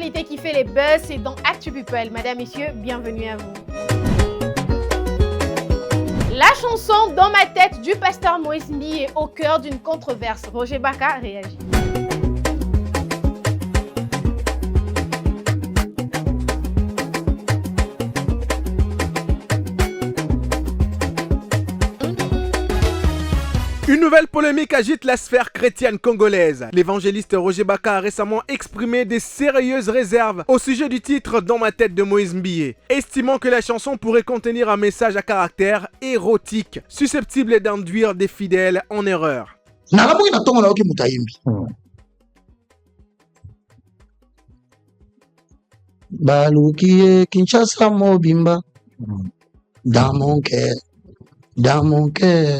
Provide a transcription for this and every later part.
l'actualité qui fait les buzz, c'est dans Actu People. Madame, messieurs, bienvenue à vous. La chanson Dans ma tête du pasteur Moïse Mbi est au cœur d'une controverse. Roger Baka réagit. Une nouvelle polémique agite la sphère chrétienne congolaise. L'évangéliste Roger Baka a récemment exprimé des sérieuses réserves au sujet du titre Dans ma tête de Moïse Mbi, estimant que la chanson pourrait contenir un message à caractère érotique, susceptible d'induire des fidèles en erreur. Baluki Kinshasa Mobimba dans mon cœur,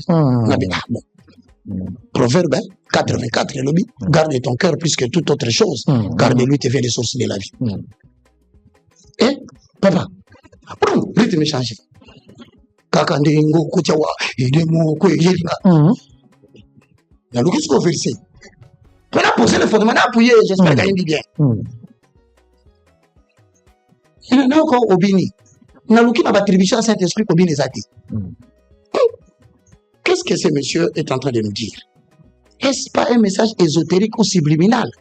Proverbe 84, le lobby. Garde ton cœur plus que toute autre chose, car de lui te vient les sources de la vie. Eh, papa, rythme changé. Kakandingo Koutiawa, Idemo Kouéjinga. La logique qu'on fait ici. On a posé le fondement, on a appuyé, j'espère qu'il y a bien. Il y en a encore au Bini. On a logique d'attribution à Saint-Esprit au Bini Zati. Qu'est-ce que ce monsieur est en train de nous dire? Est-ce pas un message ésotérique ou subliminal?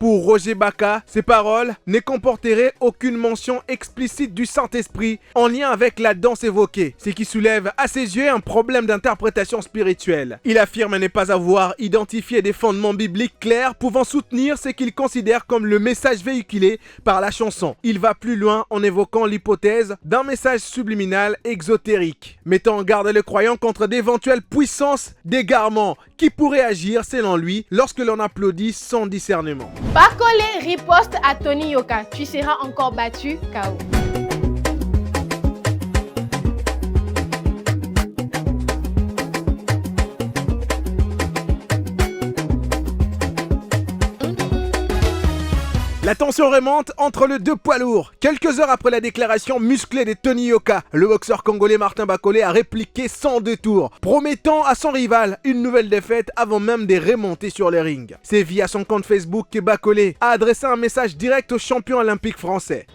Pour Roger Baka, ces paroles ne comporteraient aucune mention explicite du Saint-Esprit en lien avec la danse évoquée, ce qui soulève à ses yeux un problème d'interprétation spirituelle. Il affirme ne pas avoir identifié des fondements bibliques clairs pouvant soutenir ce qu'il considère comme le message véhiculé par la chanson. Il va plus loin en évoquant l'hypothèse d'un message subliminal exotérique, mettant en garde le croyant contre d'éventuelles puissances d'égarement qui pourraient agir selon lui lorsque l'on applaudit sans discernement. Bakole riposte à Tony Yoka. Tu seras encore battu, KO. La tension remonte entre les deux poids lourds. Quelques heures après la déclaration musclée de Tony Yoka, le boxeur congolais Martin Bakole a répliqué sans détour, promettant à son rival une nouvelle défaite avant même de remonter sur le ring. C'est via son compte Facebook que Bakole a adressé un message direct au champion olympique français.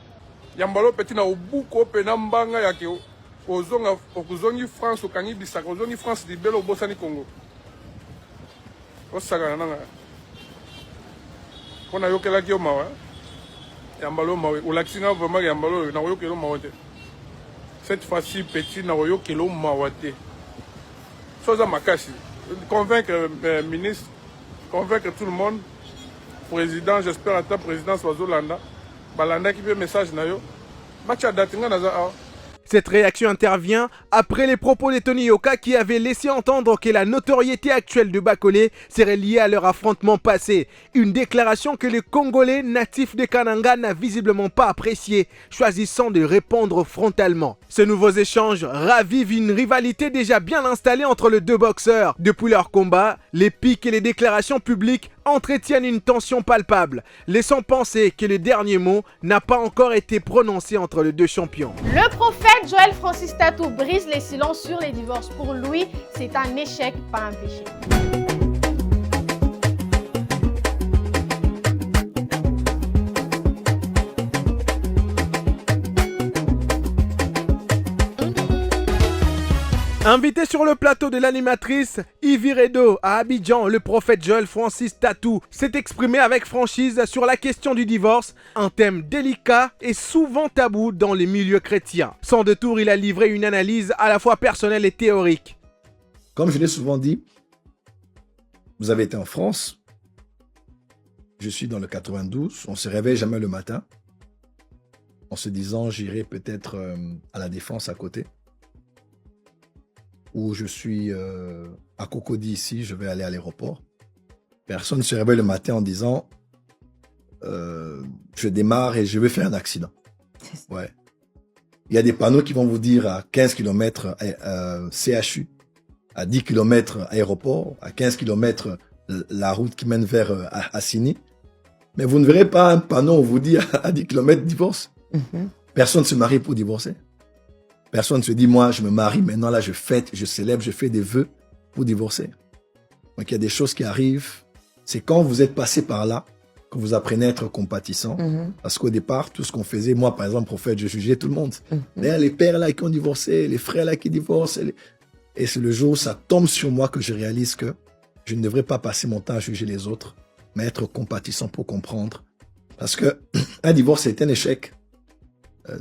Yambalo petit na obuko pena mbanga yake ozongi France okangi bisaka ozongi France libelo bosani Congo. Osaka nanga. Kona yokela ki omawa. Yambalo mawe ulaksinga vraiment yambalo na yokelo mawate. Cette fois-ci petit na yokelo mawate. Soza makasi. Convaincre ministre, convaincre tout le monde. Président, j'espère à ta présidence Wazolanda. Balanda qui fait message na yo. Matcha datinga na za. Cette réaction intervient après les propos de Tony Yoka qui avait laissé entendre que la notoriété actuelle de Bakole serait liée à leur affrontement passé. Une déclaration que le Congolais natif de Kananga n'a visiblement pas appréciée, choisissant de répondre frontalement. Ces nouveaux échanges ravivent une rivalité déjà bien installée entre les deux boxeurs. Depuis leur combat, les pics et les déclarations publiques entretiennent une tension palpable, laissant penser que le dernier mot n'a pas encore été prononcé entre les deux champions. Le prophète Joël Francis Tatou brise les silences sur les divorces. Pour lui, c'est un échec, pas un péché. Invité sur le plateau de l'animatrice Yvi Redo à Abidjan, le prophète Joël Francis Tatou s'est exprimé avec franchise sur la question du divorce, un thème délicat et souvent tabou dans les milieux chrétiens. Sans détour, il a livré une analyse à la fois personnelle et théorique. Comme je l'ai souvent dit, vous avez été en France, je suis dans le 92, on ne se réveille jamais le matin en se disant j'irai peut-être à la Défense à côté. Où je suis à Cocody ici, je vais aller à l'aéroport. Personne ne se réveille le matin en disant je démarre et je vais faire un accident. Ouais. Il y a des panneaux qui vont vous dire à 15 km CHU, à 10 km aéroport, à 15 km la route qui mène vers Assini. Mais vous ne verrez pas un panneau où on vous dit à 10 km divorce. Personne ne se marie pour divorcer. Personne ne se dit, moi, je me marie, maintenant, là, je fête, je célèbre, je fais des vœux pour divorcer. Donc, il y a des choses qui arrivent. C'est quand vous êtes passé par là que vous apprenez à être compatissant. Parce qu'au départ, tout ce qu'on faisait, moi, par exemple, prophète, je jugeais tout le monde. D'ailleurs, les pères là qui ont divorcé, les frères là qui divorcent. Et c'est le jour où ça tombe sur moi que je réalise que je ne devrais pas passer mon temps à juger les autres, mais être compatissant pour comprendre. Parce que un divorce, c'est un échec.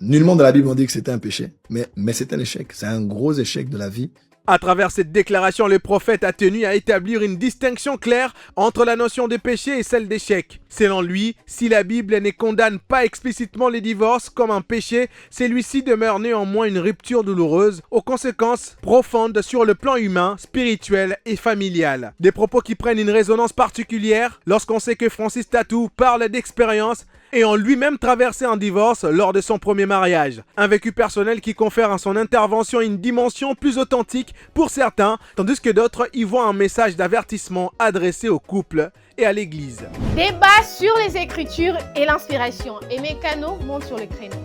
Nullement dans la Bible on dit que c'est un péché, mais c'est un échec. C'est un gros échec de la vie. À travers cette déclaration, le prophète a tenu à établir une distinction claire entre la notion de péché et celle d'échec. Selon lui, si la Bible ne condamne pas explicitement les divorces comme un péché, celui-ci demeure néanmoins une rupture douloureuse aux conséquences profondes sur le plan humain, spirituel et familial. Des propos qui prennent une résonance particulière lorsqu'on sait que Francis Tatou parle d'expérience ayant lui-même traversé un divorce lors de son premier mariage. Un vécu personnel qui confère à son intervention une dimension plus authentique pour certains, tandis que d'autres y voient un message d'avertissement adressé au couple et à l'église. Débat sur les Écritures et l'inspiration. Aimé Kano monte sur le créneau.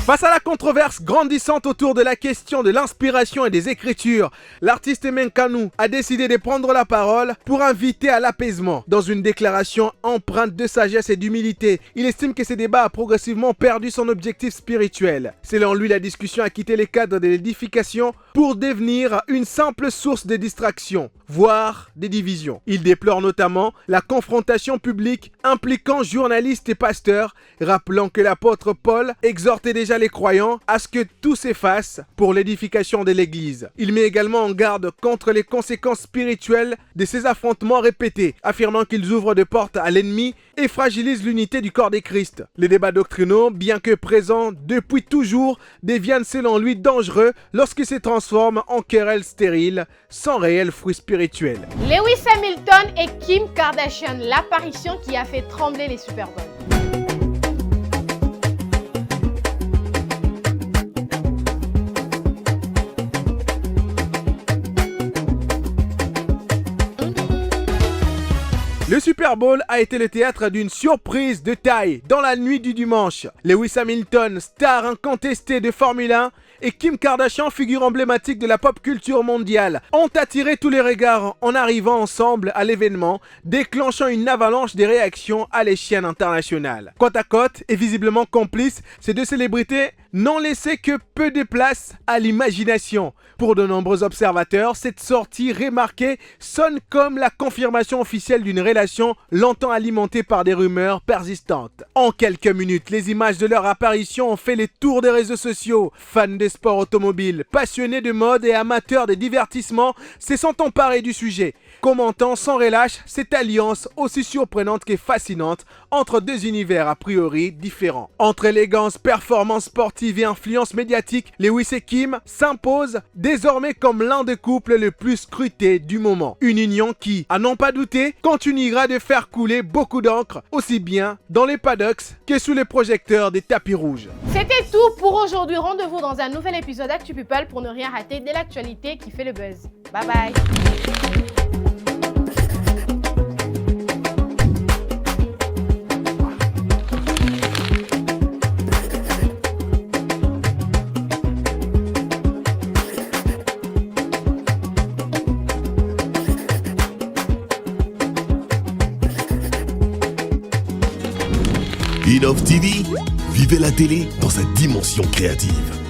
Face à la controverse grandissante autour de la question de l'inspiration et des écritures, l'artiste Menkanu a décidé de prendre la parole pour inviter à l'apaisement. Dans une déclaration empreinte de sagesse et d'humilité, il estime que ce débat a progressivement perdu son objectif spirituel. Selon lui, la discussion a quitté les cadres de l'édification pour devenir une simple source de distraction, voire des divisions. Il déplore notamment la confrontation publique impliquant journalistes et pasteurs, rappelant que l'apôtre Paul exhortait déjà les croyants à ce que tout s'efface pour l'édification de l'Église. Il met également en garde contre les conséquences spirituelles de ces affrontements répétés, affirmant qu'ils ouvrent des portes à l'ennemi et fragilisent l'unité du corps de Christ. Les débats doctrinaux, bien que présents depuis toujours, deviennent selon lui dangereux lorsqu'ils se transforment en querelles stériles, sans réel fruit spirituel. Lewis Hamilton et Kim Kardashian, l'apparition qui a fait trembler les Super Bowls. Le Super Bowl a été le théâtre d'une surprise de taille dans la nuit du dimanche. Lewis Hamilton, star incontesté de Formule 1, et Kim Kardashian, figure emblématique de la pop culture mondiale, ont attiré tous les regards en arrivant ensemble à l'événement, déclenchant une avalanche de réactions à l'échelle internationale. Côte à côte et visiblement complices, ces deux célébrités n'ont laissé que peu de place à l'imagination. Pour de nombreux observateurs, cette sortie remarquée sonne comme la confirmation officielle d'une relation longtemps alimentée par des rumeurs persistantes. En quelques minutes, les images de leur apparition ont fait les tours des réseaux sociaux. Fans des sports automobiles, passionnés de mode et amateurs de divertissement se sont emparés du sujet, commentant sans relâche cette alliance aussi surprenante que fascinante entre deux univers a priori différents. Entre élégance, performance sportive et influence médiatique, Lewis et Kim s'imposent désormais comme l'un des couples les plus scrutés du moment. Une union qui, à n'en pas douter, continuera de faire couler beaucoup d'encre, aussi bien dans les paddocks que sous les projecteurs des tapis rouges. C'était tout pour aujourd'hui. Rendez-vous dans un nouvel épisode d'Actu People pour ne rien rater de l'actualité qui fait le buzz. Bye bye. Innov TV, vivez la télé dans sa dimension créative.